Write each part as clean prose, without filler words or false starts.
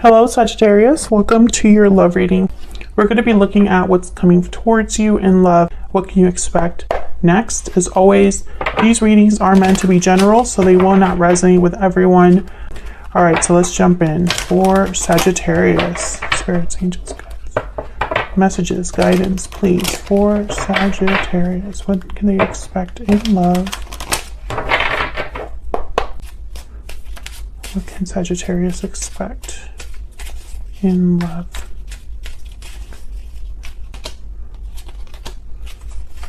Hello Sagittarius, welcome to your love reading. We're going to be looking at what's coming towards you in love. What can you expect next? As always, these readings are meant to be general, so they will not resonate with everyone. All right, so let's jump in for Sagittarius. Spirits, angels, guides, messages, guidance, please, for Sagittarius. What can they expect in love? What can Sagittarius expect in love?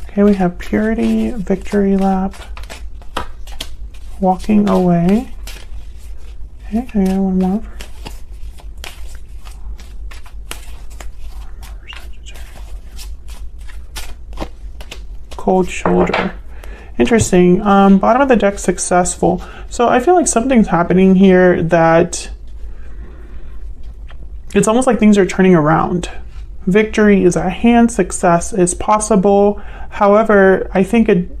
Okay, we have purity, victory lap, walking away. Okay, I got one more. Cold shoulder. Interesting. Bottom of the deck, successful. So I feel like something's happening here that it's almost like things are turning around. Victory is at hand, success is possible. However, I think it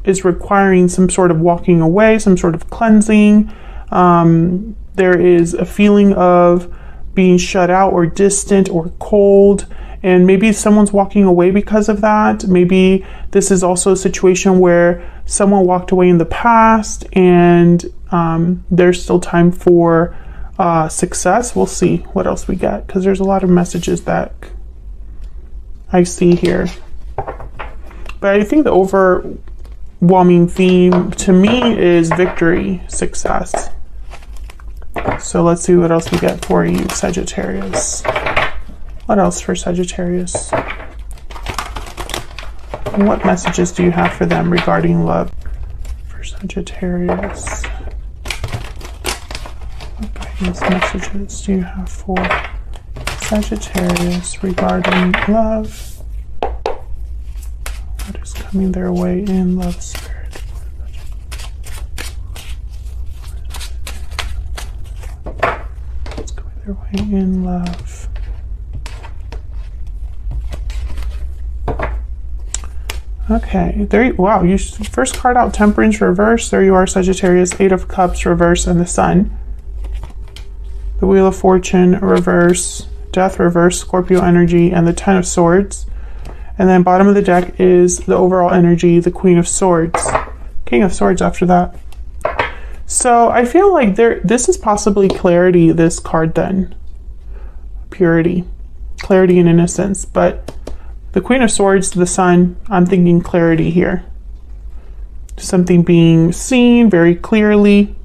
is requiring some sort of walking away, some sort of cleansing. There is a feeling of being shut out or distant or cold, and maybe someone's walking away because of that. Maybe this is also a situation where someone walked away in the past and there's still time for success. We'll see what else we get, because there's a lot of messages that I see here. But I think the overwhelming theme to me is victory, success. So let's see what else we get for you, Sagittarius. What else for Sagittarius? What messages do you have for them regarding love? For Sagittarius. What guidance messages do you have for Sagittarius regarding love? What is coming their way in love, spirit? What's coming their way in love? Okay, there you, wow, you first card out, Temperance reverse. There you are, Sagittarius, Eight of Cups reverse, and the Sun. The Wheel of Fortune reverse, Death reverse, Scorpio energy, and the Ten of Swords. And then bottom of the deck is the overall energy, the Queen of Swords, King of Swords after that. So I feel like this is possibly clarity, this card then. Purity, clarity and innocence, but the Queen of Swords, the Sun, I'm thinking clarity here. Something being seen very clearly,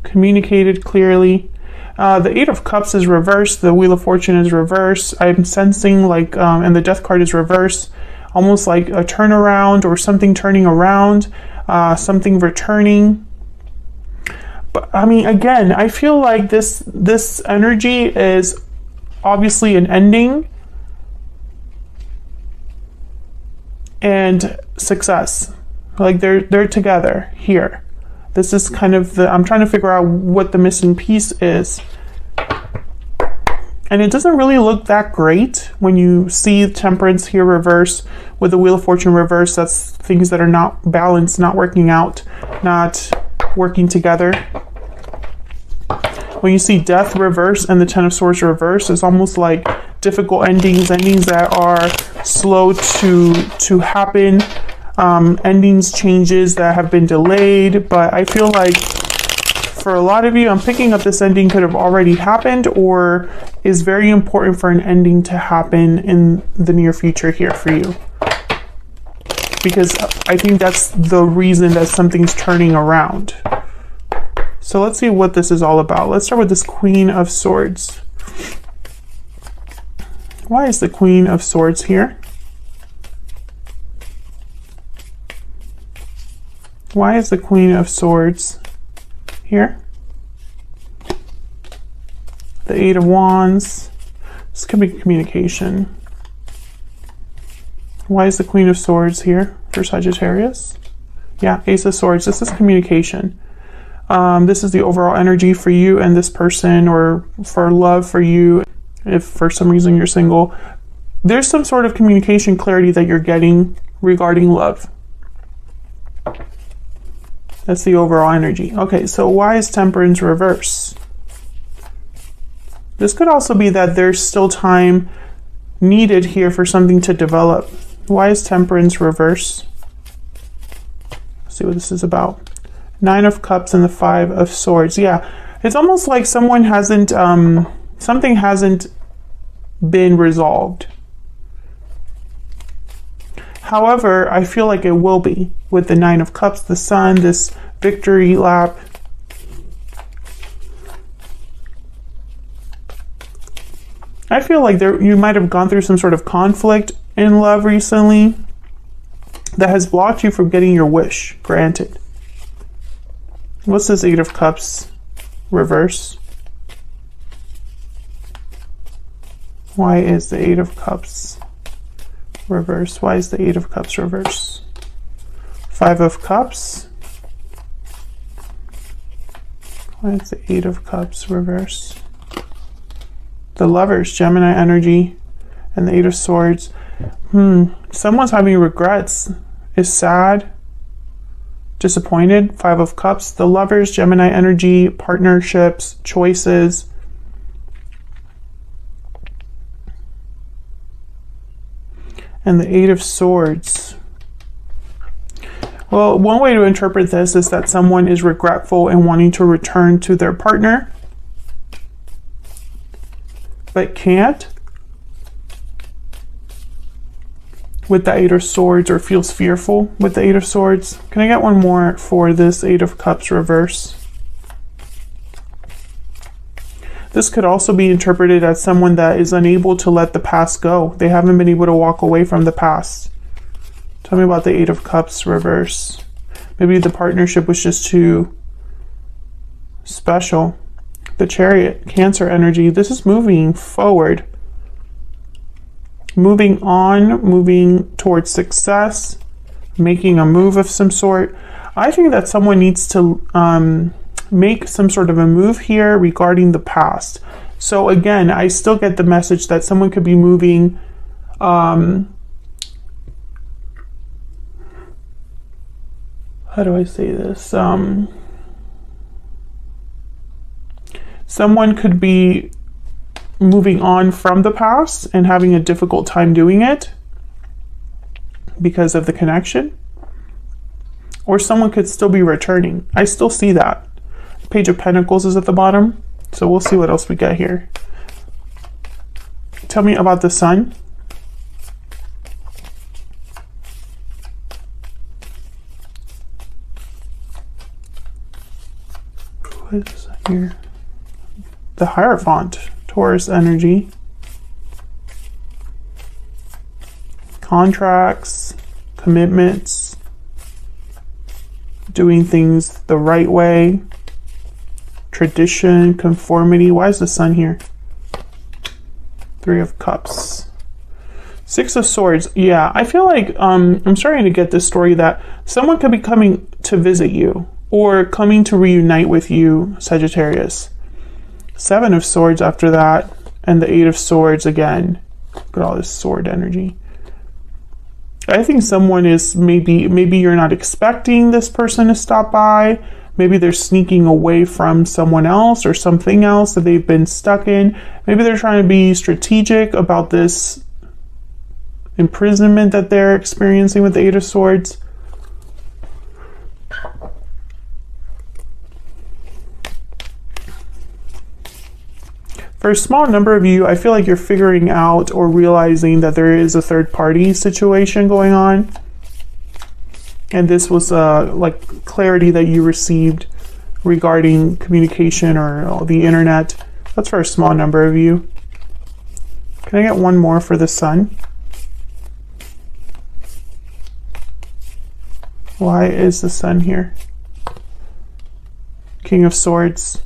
communicated clearly. The Eight of Cups is reversed. The Wheel of Fortune is reversed. I'm sensing like, and the Death card is reversed, almost like a turnaround or something turning around, something returning. But I mean, again, I feel like this energy is obviously an ending and success. Like they're together here. This is kind of I'm trying to figure out what the missing piece is. And it doesn't really look that great when you see Temperance here reverse with the Wheel of Fortune reverse. That's things that are not balanced, not working out, not working together. When you see Death reverse and the Ten of Swords reverse, it's almost like difficult endings that are slow to happen. Endings, changes that have been delayed, but I feel like for a lot of you, I'm picking up this ending could have already happened or is very important for an ending to happen in the near future here for you. Because I think that's the reason that something's turning around. So let's see what this is all about. Let's start with this Queen of Swords. Why is the Queen of Swords here? Why is the Queen of Swords here? The Eight of Wands. This could be communication. Why is the Queen of Swords here for Sagittarius? Yeah, Ace of Swords. This is communication. This is the overall energy for you and this person, or for love for you. If for some reason you're single, there's some sort of communication clarity that you're getting regarding love. That's the overall energy. Okay, so why is Temperance reverse? This could also be that there's still time needed here for something to develop. Why is Temperance reverse? Let's see what this is about. 9 of Cups and the 5 of Swords. Yeah, it's almost like someone hasn't, something hasn't been resolved. However, I feel like it will be with the 9 of Cups, the Sun, this victory lap. I feel like you might have gone through some sort of conflict in love recently that has blocked you from getting your wish granted. What's this 8 of Cups reverse? Why is the 8 of Cups reverse? Why is the 8 of Cups reverse? 5 of Cups. Why is the 8 of Cups reverse? The Lovers, Gemini energy, and the 8 of Swords. Someone's having regrets, is sad, disappointed. 5 of Cups. The Lovers, Gemini energy, partnerships, choices. And the 8 of Swords. Well, one way to interpret this is that someone is regretful and wanting to return to their partner, but can't with the 8 of Swords, or feels fearful with the 8 of Swords. Can I get one more for this 8 of Cups reverse? This could also be interpreted as someone that is unable to let the past go. They haven't been able to walk away from the past. Tell me about the 8 of Cups reverse. Maybe the partnership was just too special. The Chariot, Cancer energy. This is moving forward. Moving on, moving towards success, making a move of some sort. I think that someone needs to make some sort of a move here regarding the past. So again, I still get the message that someone could be moving how do I say this? Someone could be moving on from the past and having a difficult time doing it because of the connection. Or someone could still be returning. I still see that. Page of Pentacles is at the bottom. So we'll see what else we get here. Tell me about the Sun. What is that here? The Hierophant, Taurus energy. Contracts, commitments, doing things the right way, tradition, conformity. Why is the Sun here? 3 of Cups. 6 of Swords. Yeah, I feel like I'm starting to get this story that someone could be coming to visit you or coming to reunite with you, Sagittarius. 7 of Swords after that, and the 8 of Swords again. Look at all this sword energy. I think someone is maybe you're not expecting this person to stop by. Maybe they're sneaking away from someone else or something else that they've been stuck in. Maybe they're trying to be strategic about this imprisonment that they're experiencing with the 8 of Swords. For a small number of you, I feel like you're figuring out or realizing that there is a third party situation going on. And this was like clarity that you received regarding communication or the internet. That's for a small number of you. Can I get one more for the Sun? Why is the Sun here? King of Swords.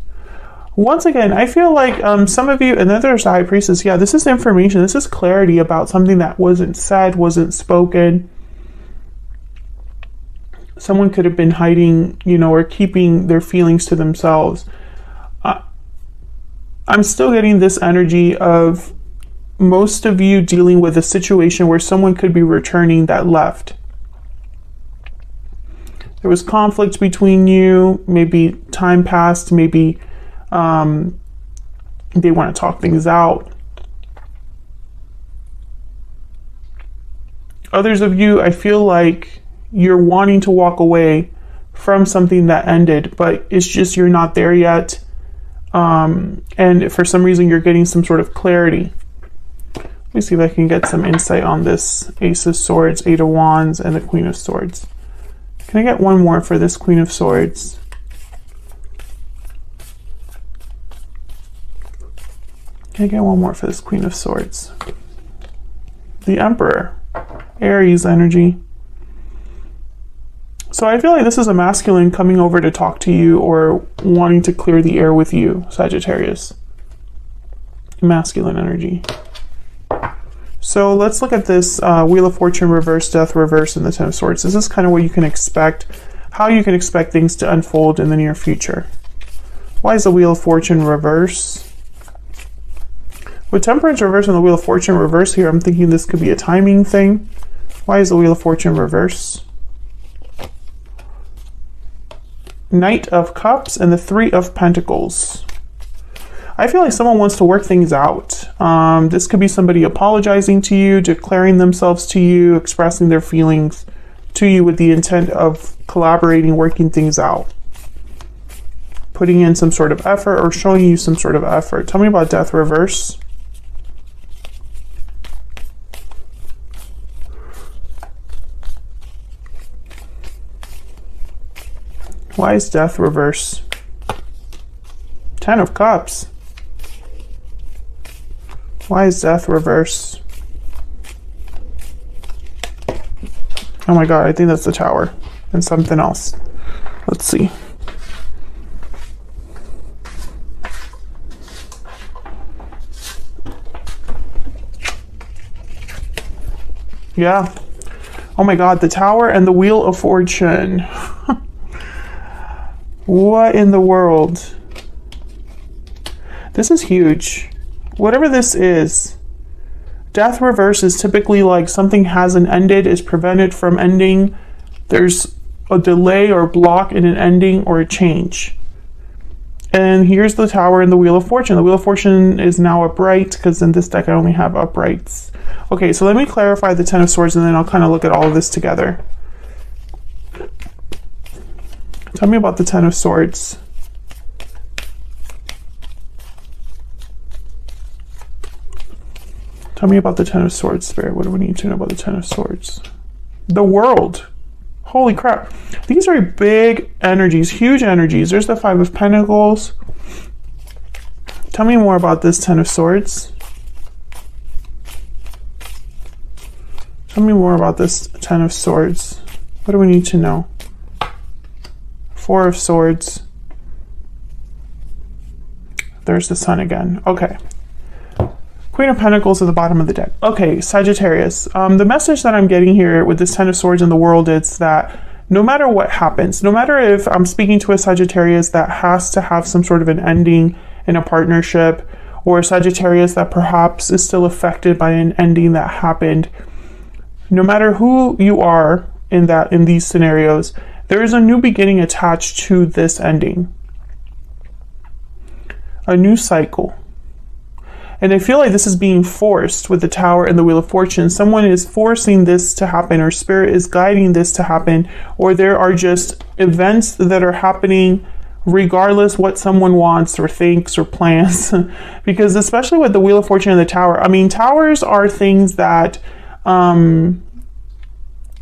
Once again, I feel like some of you, and then there's the High Priestess. Yeah, this is information. This is clarity about something that wasn't said, wasn't spoken. Someone could have been hiding, or keeping their feelings to themselves. I'm still getting this energy of most of you dealing with a situation where someone could be returning that left. There was conflict between you, maybe time passed, maybe They want to talk things out. Others of you, I feel like you're wanting to walk away from something that ended, but it's just you're not there yet. And for some reason, you're getting some sort of clarity. Let me see if I can get some insight on this Ace of Swords, Eight of Wands, and the Queen of Swords. Can I get one more for this Queen of Swords? Can I get one more for this Queen of Swords? The Emperor, Aries energy. So I feel like this is a masculine coming over to talk to you or wanting to clear the air with you, Sagittarius. Masculine energy. So let's look at this Wheel of Fortune reverse, Death reverse, and the Ten of Swords. This is kind of what you can expect, how you can expect things to unfold in the near future. Why is the Wheel of Fortune reverse? With Temperance reverse and the Wheel of Fortune reverse here, I'm thinking this could be a timing thing. Why is the Wheel of Fortune reverse? Knight of Cups and the Three of Pentacles. I feel like someone wants to work things out. This could be somebody apologizing to you, declaring themselves to you, expressing their feelings to you with the intent of collaborating, working things out. Putting in some sort of effort or showing you some sort of effort. Tell me about Death reverse. Why is Death reverse? Ten of Cups. Why is Death reverse? Oh my God, I think that's the Tower and something else. Let's see. Yeah. Oh my God, the Tower and the Wheel of Fortune. What in the world? This is huge. Whatever this is, Death reverse is typically like something hasn't ended, is prevented from ending. There's a delay or block in an ending or a change. And here's the Tower and the Wheel of Fortune. The Wheel of Fortune is now upright because in this deck I only have uprights. Okay, so let me clarify the Ten of Swords and then I'll kind of look at all of this together. Tell me about the Ten of Swords. Tell me about the Ten of Swords, Spirit. What do we need to know about the Ten of Swords? The World. Holy crap. These are big energies, huge energies. There's the Five of Pentacles. Tell me more about this Ten of Swords. Tell me more about this Ten of Swords. What do we need to know? Four of Swords. There's the Sun again. Okay. Queen of Pentacles at the bottom of the deck. Okay, Sagittarius. The message that I'm getting here with this Ten of Swords in the World is that no matter what happens, no matter if I'm speaking to a Sagittarius that has to have some sort of an ending in a partnership, or a Sagittarius that perhaps is still affected by an ending that happened, no matter who you are in these scenarios, there is a new beginning attached to this ending. A new cycle. And I feel like this is being forced with the Tower and the Wheel of Fortune. Someone is forcing this to happen, or Spirit is guiding this to happen, or there are just events that are happening regardless what someone wants or thinks or plans. Because especially with the Wheel of Fortune and the Tower, I mean, towers are things that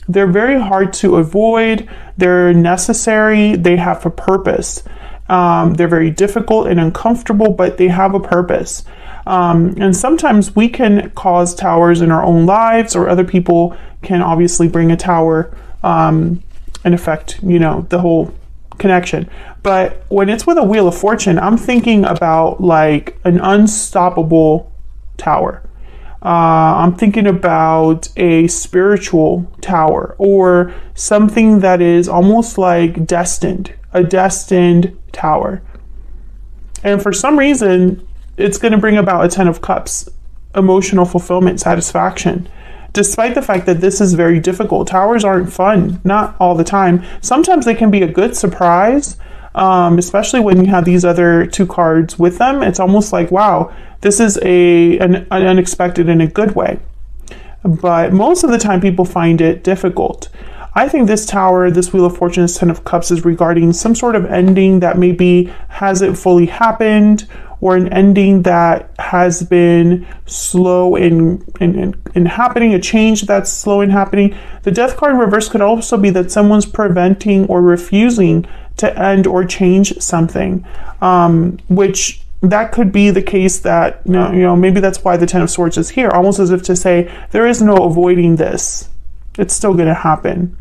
they're very hard to avoid. They're necessary. They have a purpose. They're very difficult and uncomfortable, but they have a purpose. And sometimes we can cause towers in our own lives, or other people can obviously bring a tower and affect, you know, the whole connection. But when it's with a Wheel of Fortune, I'm thinking about like an unstoppable tower. I'm thinking about a spiritual tower, or something that is almost like destined, a destined tower. And for some reason, it's going to bring about a Ten of Cups, emotional fulfillment, satisfaction. Despite the fact that this is very difficult, towers aren't fun, not all the time. Sometimes they can be a good surprise, especially when you have these other two cards with them. It's almost like, wow, this is an unexpected in a good way. But most of the time people find it difficult. I think this Tower, this Wheel of Fortune, this Ten of Cups is regarding some sort of ending that maybe hasn't fully happened, or an ending that has been slow in happening, a change that's slow in happening. The Death card in reverse could also be that someone's preventing or refusing to end or change something, which that could be the case that, you know, maybe that's why the Ten of Swords is here, almost as if to say, there is no avoiding this. It's still going to happen.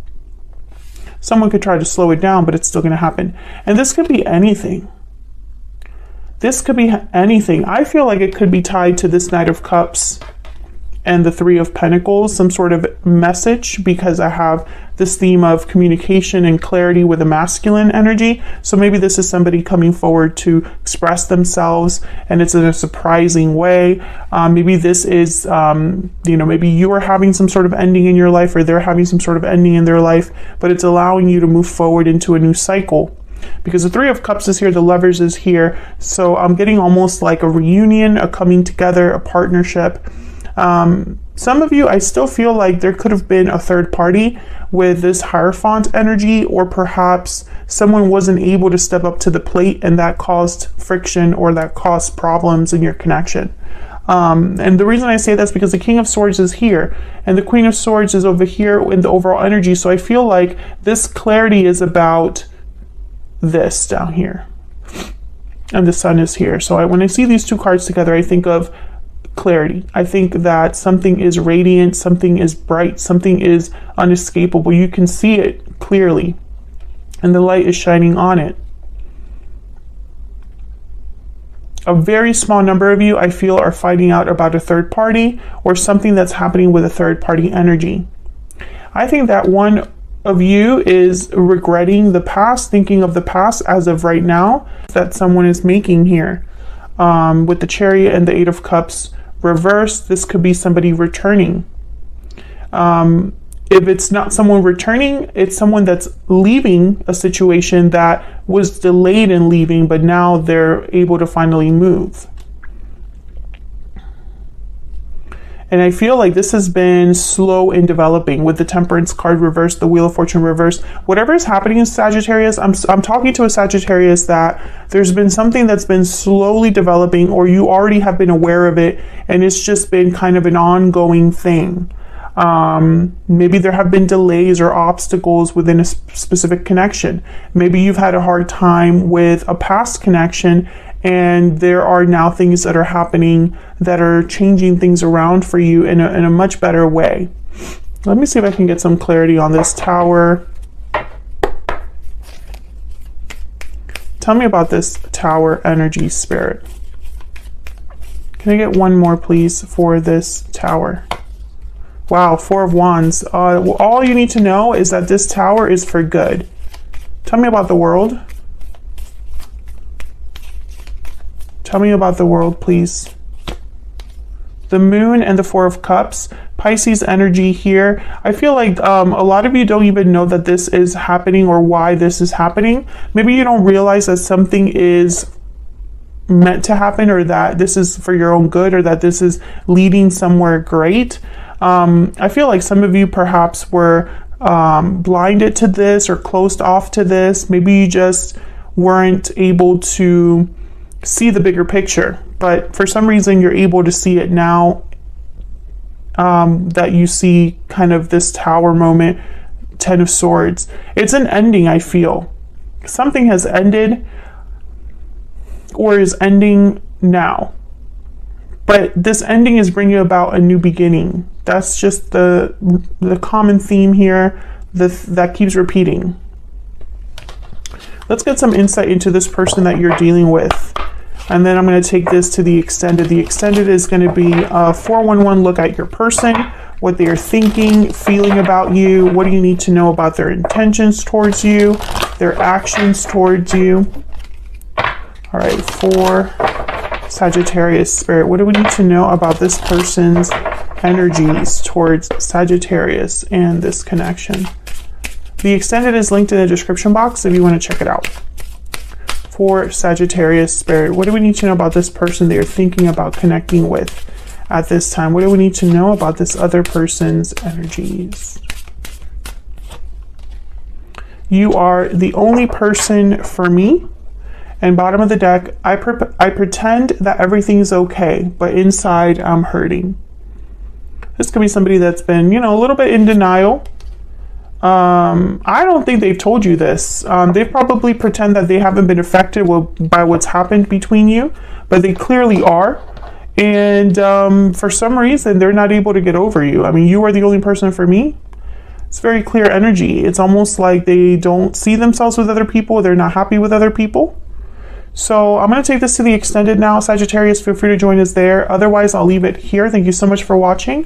Someone could try to slow it down, but it's still going to happen. And this could be anything. This could be anything. I feel like it could be tied to this Knight of Cups and the Three of Pentacles, some sort of message, because I have this theme of communication and clarity with a masculine energy. So maybe this is somebody coming forward to express themselves, and it's in a surprising way. Maybe this is, you know, maybe you are having some sort of ending in your life, or they're having some sort of ending in their life, but it's allowing you to move forward into a new cycle. Because the Three of Cups is here, the Lovers is here. So I'm getting almost like a reunion, a coming together, a partnership. Some of you, I still feel like there could have been a third party with this Hierophant energy, or perhaps someone wasn't able to step up to the plate and that caused friction, or that caused problems in your connection. And the reason I say that's because the King of Swords is here and the Queen of Swords is over here in the overall energy. So I feel like this clarity is about this down here, and the Sun is here. So when I see these two cards together, I think of clarity. I think that something is radiant, something is bright, something is unescapable. You can see it clearly, and the light is shining on it. A very small number of you, I feel, are finding out about a third party or something that's happening with a third party energy. I think that one of you is regretting the past, thinking of the past as of right now, that someone is making here. With the Chariot and the Eight of Cups reversed, this could be somebody returning. If it's not someone returning, it's someone that's leaving a situation that was delayed in leaving, but now they're able to finally move. And I feel like this has been slow in developing with the Temperance card reversed, the Wheel of Fortune reversed. Whatever is happening in Sagittarius, I'm talking to a Sagittarius that there's been something that's been slowly developing, or you already have been aware of it, and it's just been kind of an ongoing thing. Maybe there have been delays or obstacles within a specific connection. Maybe you've had a hard time with a past connection, and there are now things that are happening that are changing things around for you in a much better way. Let me see if I can get some clarity on this Tower. Tell me about this Tower energy, Spirit. Can I get one more, please, for this Tower? Wow, Four of Wands. All you need to know is that this Tower is for good. Tell me about the World. Tell me about the World, please. The Moon and the Four of Cups. Pisces energy here. I feel like a lot of you don't even know that this is happening or why this is happening. Maybe you don't realize that something is meant to happen, or that this is for your own good, or that this is leading somewhere great. I feel like some of you perhaps were blinded to this or closed off to this. Maybe you just weren't able to see the bigger picture, but for some reason you're able to see it now, that you see kind of this Tower moment, Ten of Swords. It's an ending, I feel. Something has ended or is ending now. But this ending is bringing about a new beginning. That's just the common theme here that keeps repeating. Let's get some insight into this person that you're dealing with. And then I'm going to take this to the extended. The extended is going to be a 411 look at your person, what they are thinking, feeling about you. What do you need to know about their intentions towards you, their actions towards you? All right, for Sagittarius, Spirit, what do we need to know about this person's energies towards Sagittarius and this connection? The extended is linked in the description box if you want to check it out. for Sagittarius spirit? What do we need to know about this person that you're thinking about connecting with at this time? What do we need to know about this other person's energies? You are the only person for me. And bottom of the deck, I pretend that everything's okay, but inside I'm hurting. This could be somebody that's been, you know, a little bit in denial. I don't think they've told you this. They probably pretend that they haven't been affected by what's happened between you, but they clearly are. And for some reason, they're not able to get over you. I mean, you are the only person for me. It's very clear energy. It's almost like they don't see themselves with other people. They're not happy with other people. So I'm going to take this to the extended now. Sagittarius, feel free to join us there. Otherwise, I'll leave it here. Thank you so much for watching.